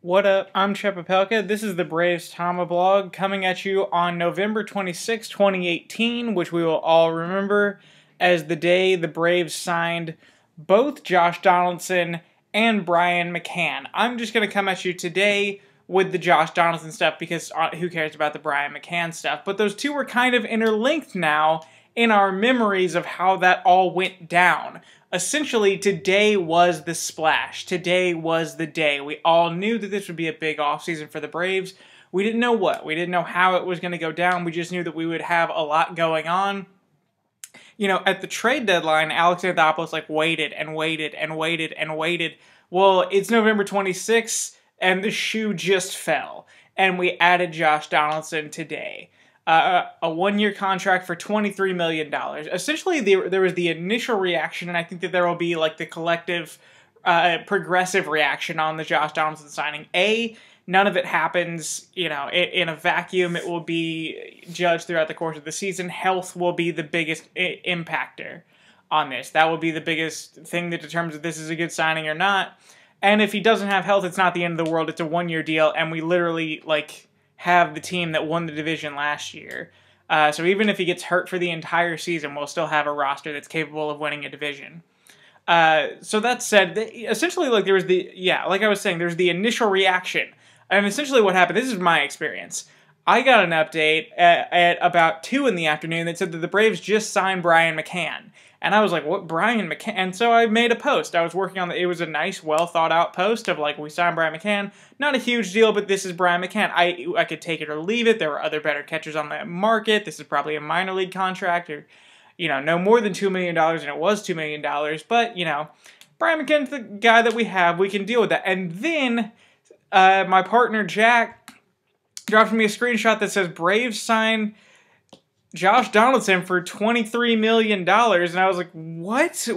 What up? I'm Chet Papelka. This is the Braves TomaBlog coming at you on November 26, 2018, which we will all remember as the day the Braves signed both Josh Donaldson and Brian McCann. I'm just going to come at you today with the Josh Donaldson stuff because who cares about the Brian McCann stuff? But those two were kind of interlinked now in our memories of how that all went down. Essentially, today was the splash. Today was the day. We all knew that this would be a big offseason for the Braves. We didn't know what. We didn't know how it was going to go down. We just knew that we would have a lot going on. You know, at the trade deadline, Alex Anthopoulos waited and waited and waited and waited. Well, it's November 26th, and the shoe just fell. And we added Josh Donaldson today. A one-year contract for $23 million. Essentially, there was the initial reaction, and I think that there will be like the collective, progressive reaction on the Josh Donaldson signing. None of it happens, you know, in a vacuum. It will be judged throughout the course of the season. Health will be the biggest impactor on this. That will be the biggest thing that determines if this is a good signing or not. And if he doesn't have health, it's not the end of the world. It's a one-year deal, and we literally, have the team that won the division last year. So even if he gets hurt for the entire season, we'll still have a roster that's capable of winning a division. So that said, essentially, there was like I was saying, there's the initial reaction. And essentially what happened, this is my experience. I got an update at about 2 in the afternoon that said that the Braves just signed Brian McCann. And I was like, what, Brian McCann? And so I made a post. I was working on it was a nice, well-thought-out post of, we signed Brian McCann. Not a huge deal, but this is Brian McCann. I could take it or leave it. There were other better catchers on the market. This is probably a minor league contract or, no more than $2 million, and it was $2 million. But, Brian McCann's the guy that we have. We can deal with that. And then my partner, Jack, dropped me a screenshot that says Braves sign Josh Donaldson for $23 million, and I was like, what?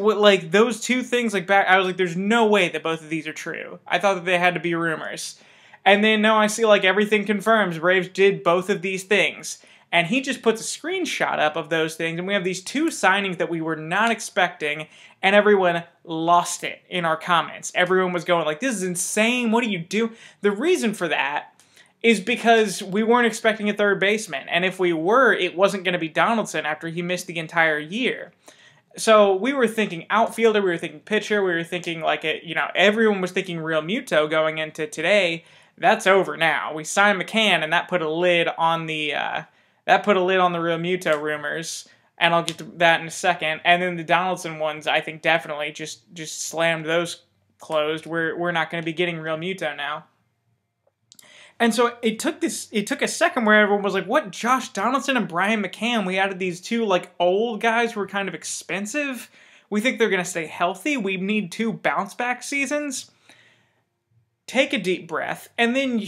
Those two things, I was like, there's no way that both of these are true. I thought that they had to be rumors. And then, no, I see, everything confirms Braves did both of these things. And he just puts a screenshot up of those things, and we have these two signings that we were not expecting, and everyone lost it in our comments. Everyone was going this is insane, what do you do? The reason for that is because we weren't expecting a third baseman. And if we were, it wasn't going to be Donaldson after he missed the entire year. So we were thinking outfielder, we were thinking pitcher, we were thinking everyone was thinking Real Muto going into today. That's over now. We signed McCann, and that put a lid on the Real Muto rumors. And I'll get to that in a second. And then the Donaldson ones, I think definitely just slammed those closed. We're not going to be getting Real Muto now. And so it took a second where everyone was like, what, Josh Donaldson and Brian McCann? We added these two, old guys who are kind of expensive. We think they're going to stay healthy. We need 2 bounce-back seasons. Take a deep breath, and then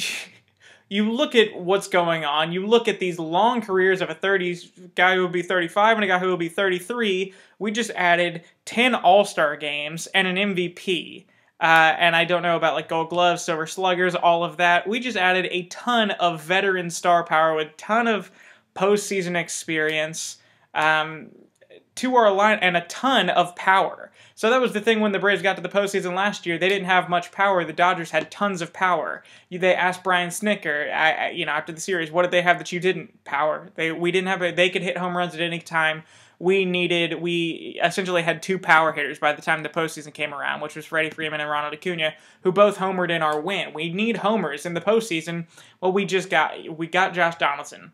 you look at what's going on. You look at these long careers of a 30s guy who will be 35 and a guy who will be 33. We just added 10 All-Star games and an MVP. And I don't know about Gold Gloves, Silver Sluggers, all of that. We just added a ton of veteran star power with a ton of postseason experience to our line and a ton of power. So that was the thing when the Braves got to the postseason last year. They didn't have much power. The Dodgers had tons of power. They asked Brian Snitker, after the series, what did they have that you didn't? Power. We didn't have they could hit home runs at any time. We essentially had 2 power hitters by the time the postseason came around, which was Freddie, Freeman, and Ronald Acuna, who both homered in our win. We need homers in the postseason. Well, we got Josh Donaldson.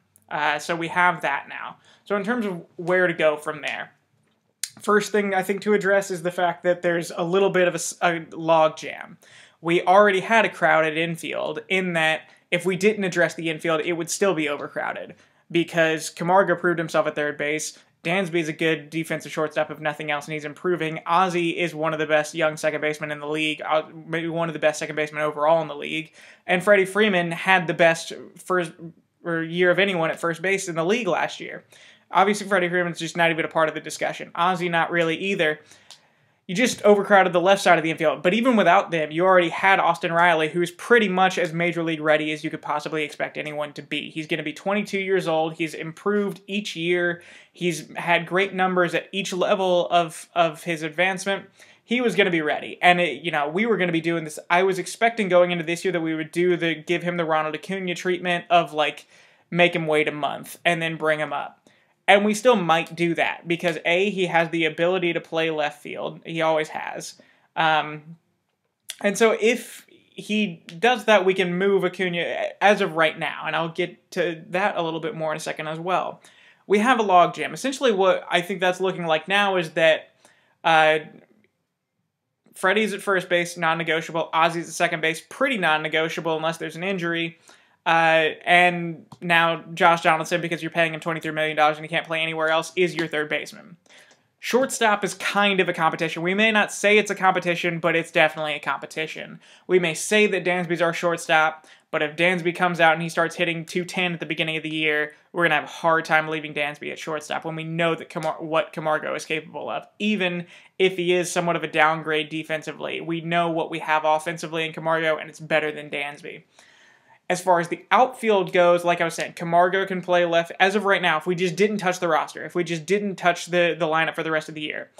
So we have that now. So in terms of where to go from there, first thing I think to address is the fact that there's a little bit of a log jam. We already had a crowded infield in that if we didn't address the infield, it would still be overcrowded because Camargo proved himself at third base. Dansby is a good defensive shortstop, if nothing else, and he's improving. Ozzie is one of the best young second basemen in the league, maybe one of the best second basemen overall in the league. And Freddie Freeman had the best first year of anyone at first base in the league last year. Obviously, Freddie Freeman's just not even a part of the discussion. Ozzie, not really either. You just overcrowded the left side of the infield. But even without them, you already had Austin Riley, who's pretty much as major league ready as you could possibly expect anyone to be. He's going to be 22 years old. He's improved each year. He's had great numbers at each level of his advancement. he was going to be ready. And, we were going to be doing this. I was expecting going into this year that we would give him the Ronald Acuna treatment of, like, make him wait a month and then bring him up. And we still might do that because, A, he has the ability to play left field. He always has. And so if he does that, we can move Acuna as of right now. And I'll get to that a little bit more in a second as well. We have a logjam. Essentially what I think that's looking like now is that Freddie's at first base, non-negotiable. Ozzie's at second base, pretty non-negotiable unless there's an injury. And now Josh Donaldson, because you're paying him $23 million and he can't play anywhere else, is your third baseman. Shortstop is kind of a competition. We may not say it's a competition, but it's definitely a competition. We may say that Dansby's our shortstop, but if Dansby comes out and he starts hitting .210 at the beginning of the year, we're going to have a hard time leaving Dansby at shortstop when we know that what Camargo is capable of. Even if he is somewhat of a downgrade defensively, we know what we have offensively in Camargo, and it's better than Dansby. As far as the outfield goes, like I was saying, Camargo can play left. As of right now, if we just didn't touch the roster, if we just didn't touch the lineup for the rest of the year,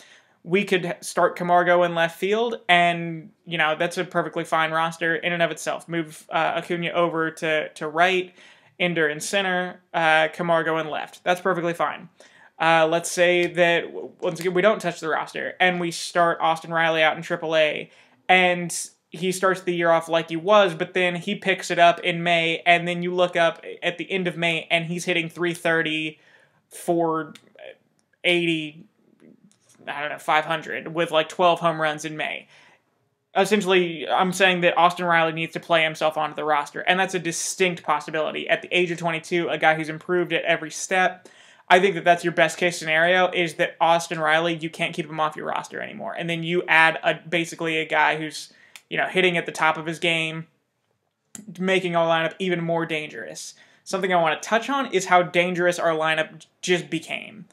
we could start Camargo in left field, and, that's a perfectly fine roster in and of itself. Move Acuna over to right, Ender in center, Camargo in left. That's perfectly fine. Let's say that, once again, we don't touch the roster, and we start Austin Riley out in AAA, and he starts the year off like he was, but then he picks it up in May, and then you look up at the end of May, and he's hitting .330, .480, 500, with like 12 home runs in May. Essentially, I'm saying that Austin Riley needs to play himself onto the roster, and that's a distinct possibility. At the age of 22, a guy who's improved at every step, I think that that's your best case scenario, is that Austin Riley, you can't keep him off your roster anymore. And then you add basically a guy who's hitting at the top of his game, making our lineup even more dangerous. Something I want to touch on is how dangerous our lineup just became.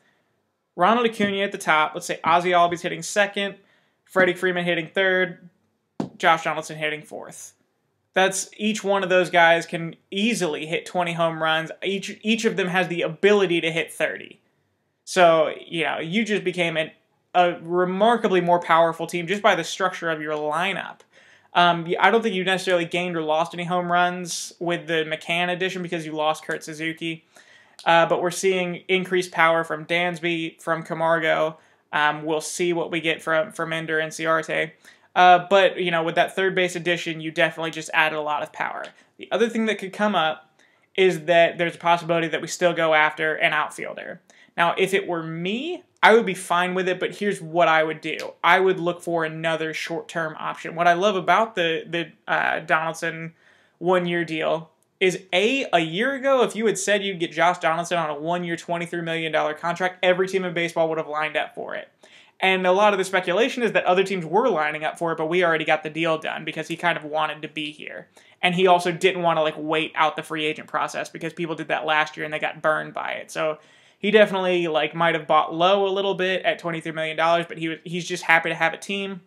Ronald Acuna at the top, let's say Ozzie Albies hitting second, Freddie Freeman hitting third, Josh Donaldson hitting fourth. That's each one of those guys can easily hit 20 home runs. Each of them has the ability to hit 30. So, you just became a remarkably more powerful team just by the structure of your lineup. I don't think you necessarily gained or lost any home runs with the McCann addition because you lost Kurt Suzuki. But we're seeing increased power from Dansby, from Camargo. We'll see what we get from Ender and Ciarte. But, with that third base addition, you definitely just added a lot of power. The other thing that could come up is that there's a possibility that we still go after an outfielder. Now, if it were me, I would be fine with it, but here's what I would do. I would look for another short-term option. What I love about the Donaldson one-year deal is, a year ago, if you had said you'd get Josh Donaldson on a one-year, $23 million contract, every team in baseball would have lined up for it. And a lot of the speculation is that other teams were lining up for it, but we already got the deal done because he kind of wanted to be here. And he also didn't want to, wait out the free agent process because people did that last year and they got burned by it. So he definitely might have bought low a little bit at $23 million, but he's just happy to have a team,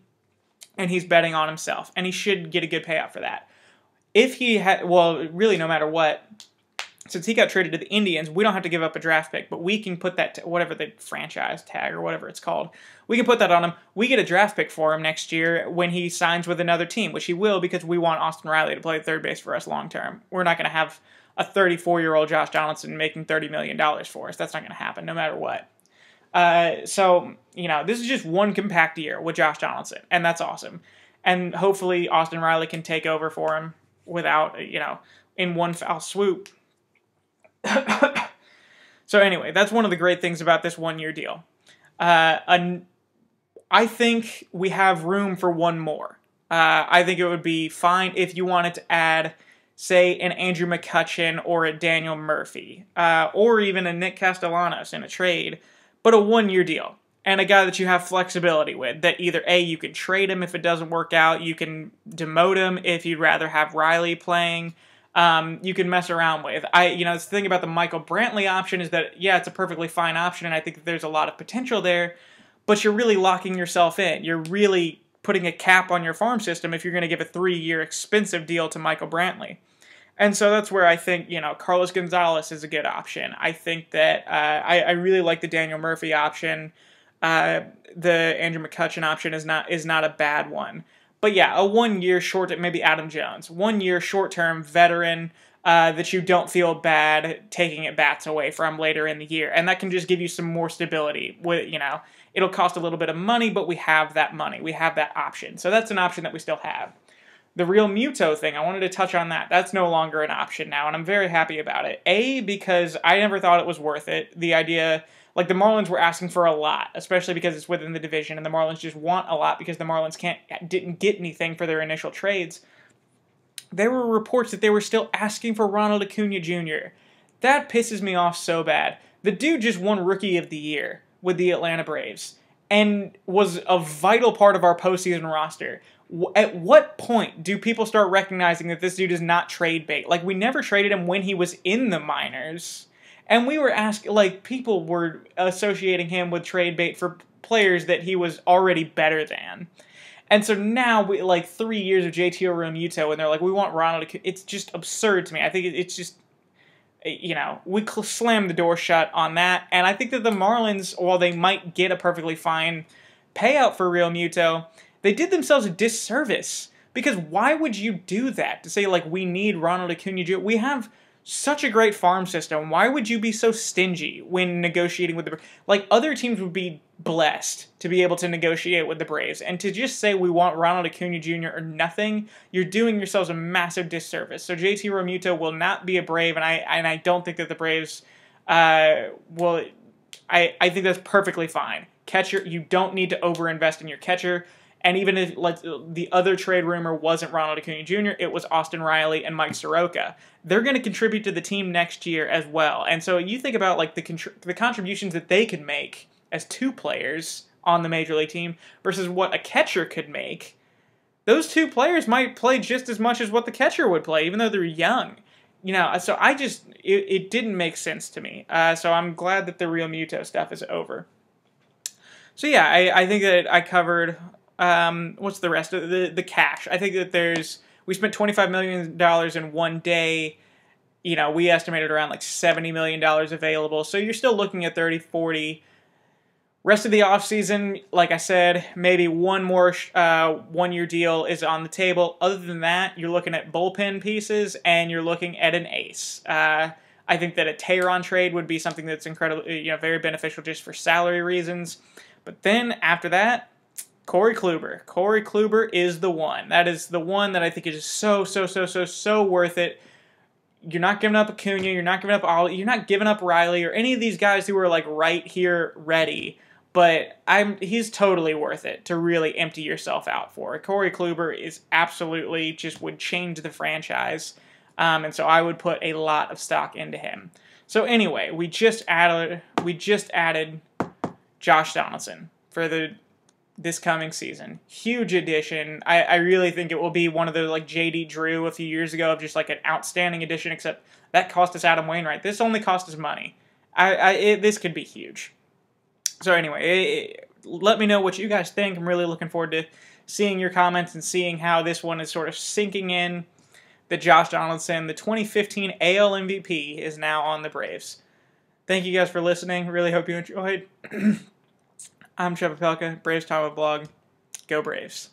and he's betting on himself, and he should get a good payout for that. If he had, really no matter what, since he got traded to the Indians, we don't have to give up a draft pick, but we can put that, whatever the franchise tag or whatever it's called, we can put that on him. We get a draft pick for him next year when he signs with another team, which he will because we want Austin Riley to play third base for us long term. We're not going to have a 34-year-old Josh Donaldson making $30 million for us. That's not going to happen no matter what. So, this is just one compact year with Josh Donaldson, and that's awesome. And hopefully Austin Riley can take over for him without, in one foul swoop. So anyway, that's one of the great things about this one-year deal. I think we have room for one more. I think it would be fine if you wanted to add, say, an Andrew McCutchen or a Daniel Murphy, or even a Nick Castellanos in a trade, but a one-year deal. And a guy that you have flexibility with, that either A, you can trade him if it doesn't work out, you can demote him if you'd rather have Riley playing, you can mess around with. The thing about the Michael Brantley option is that, yeah, it's a perfectly fine option, and I think that there's a lot of potential there, but you're really locking yourself in. You're really putting a cap on your farm system if you're going to give a 3-year expensive deal to Michael Brantley. And so that's where I think, Carlos Gonzalez is a good option. I think that I really like the Daniel Murphy option. The Andrew McCutchen option is not a bad one. But yeah, a 1 year short, maybe Adam Jones, 1 year short term veteran that you don't feel bad taking at bats away from later in the year, and that can just give you some more stability. With it'll cost a little bit of money, but we have that money, we have that option, so that's an option that we still have. The Real Muto thing, I wanted to touch on that. That's no longer an option now, and I'm very happy about it. A, because I never thought it was worth it. The idea, like the Marlins were asking for a lot, especially because it's within the division, and the Marlins just want a lot because the Marlins didn't get anything for their initial trades. There were reports that they were still asking for Ronald Acuna Jr. That pisses me off so bad. The dude just won Rookie of the Year with the Atlanta Braves and was a vital part of our postseason roster. At what point do people start recognizing that this dude is not trade bait? Like, we never traded him when he was in the minors. And we were asking, like, people were associating him with trade bait for players that he was already better than. And so now, we, like, 3 years of JT Realmuto, and they're like, we want Ronald. It's just absurd to me. I think it's just, we slammed the door shut on that. And I think that the Marlins, while they might get a perfectly fine payout for Realmuto, they did themselves a disservice, because why would you do that? To say, like, we need Ronald Acuna Jr.? We have such a great farm system. Why would you be so stingy when negotiating with the Braves? Like, other teams would be blessed to be able to negotiate with the Braves. And to just say we want Ronald Acuna Jr. or nothing, you're doing yourselves a massive disservice. So JT Realmuto will not be a Brave, and I don't think that the Braves will. I think that's perfectly fine. Catcher, you don't need to overinvest in your catcher. And even if the other trade rumor wasn't Ronald Acuna Jr., it was Austin Riley and Mike Soroka. They're going to contribute to the team next year as well. And so you think about like the contributions that they could make as two players on the Major League team versus what a catcher could make. Those two players might play just as much as what the catcher would play, even though they're young. So it didn't make sense to me. So I'm glad that the Realmuto stuff is over. So yeah, I think that I covered... what's the rest of the cash? I think that we spent $25 million in 1 day. We estimated around like $70 million available. So you're still looking at 30, 40. Rest of the offseason, like I said, maybe one more 1 year deal is on the table. Other than that, you're looking at bullpen pieces and you're looking at an ace. I think that a Tehran trade would be something that's incredibly, very beneficial just for salary reasons. But then after that, Corey Kluber. Corey Kluber is the one. That is the one that I think is so worth it. You're not giving up Acuna. You're not giving up Ollie. You're not giving up Riley or any of these guys who are like right here ready. But he's totally worth it to really empty yourself out for. Corey Kluber is absolutely just would change the franchise. And so I would put a lot of stock into him. So anyway, we just added Josh Donaldson for this coming season. Huge addition. I really think it will be one of the like J.D. Drew a few years ago of just like an outstanding addition, except that cost us Adam Wainwright. This only cost us money. This could be huge. So anyway, let me know what you guys think. I'm really looking forward to seeing your comments and seeing how this one is sort of sinking in. That Josh Donaldson, the 2015 AL MVP, is now on the Braves. Thank you guys for listening. Really hope you enjoyed. I'm Trevor Pelka, Braves TomaBlog. Go Braves.